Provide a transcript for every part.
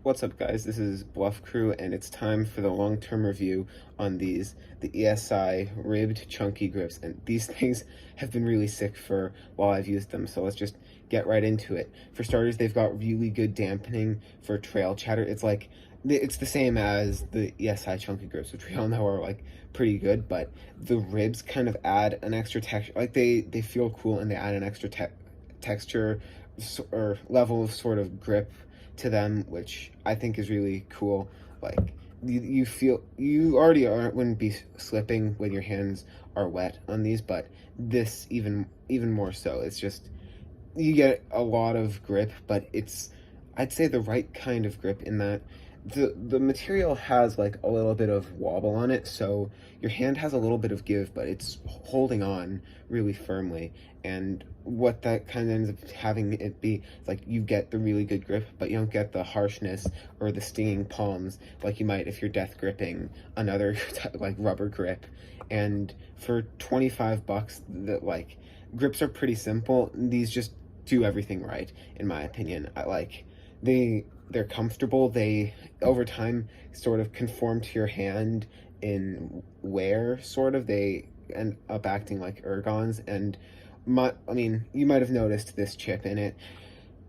What's up, guys? This is Bluff Crew, and it's time for the long-term review on the ESI ribbed chunky grips. And these things have been really sick for while I've used them, so let's just get right into it. For starters, they've got really good dampening for trail chatter. It's the same as the ESI chunky grips, which we all know are like pretty good, but the ribs kind of add an extra texture. Like they feel cool, and they add an extra texture or level of sort of grip to them, which I think is really cool. Like you feel you already wouldn't be slipping when your hands are wet on these, but this even more so. It's just you get a lot of grip, but it's, I'd say, the right kind of grip in that the material has like a little bit of wobble on it, so your hand has a little bit of give, but it's holding on really firmly. And what that kind of ends up having it be is like you get the really good grip, but you don't get the harshness or the stinging palms like you might if you're death gripping another like rubber grip. And for 25 bucks, the like grips are pretty simple. These just do everything right, in my opinion. They're comfortable. They over time sort of conform to your hand in wear, sort of. They end up acting like ergons. And I mean, you might have noticed this chip in it.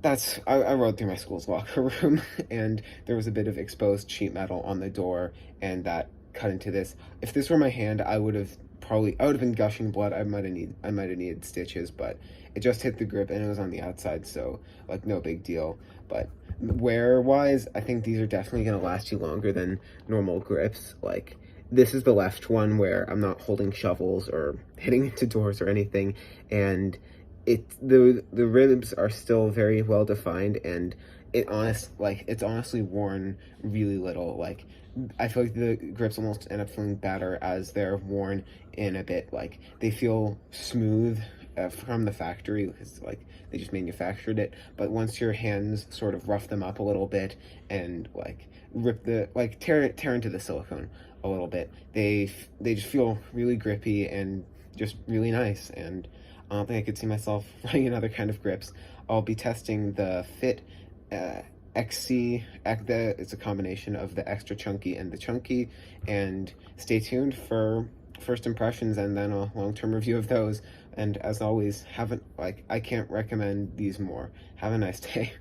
I rode through my school's locker room, and there was a bit of exposed sheet metal on the door, and that cut into this. If this were my hand, I would have been gushing blood. I might have needed stitches, but it just hit the grip and it was on the outside, so like no big deal. But wear wise, I think these are definitely gonna last you longer than normal grips. Like this is the left one where I'm not holding shovels or hitting into doors or anything, and the ribs are still very well defined, and it's honestly worn really little. Like I feel like the grips almost end up feeling better as they're worn in a bit. Like they feel smooth from the factory because like they just manufactured it. But once your hands sort of rough them up a little bit and like tear into the silicone a little bit, they just feel really grippy and just really nice. And I don't think I could see myself running another kind of grips. I'll be testing the Fit XC. It's a combination of the extra chunky and the chunky, and stay tuned for first impressions and then a long-term review of those. And as always, I can't recommend these more. Have a nice day.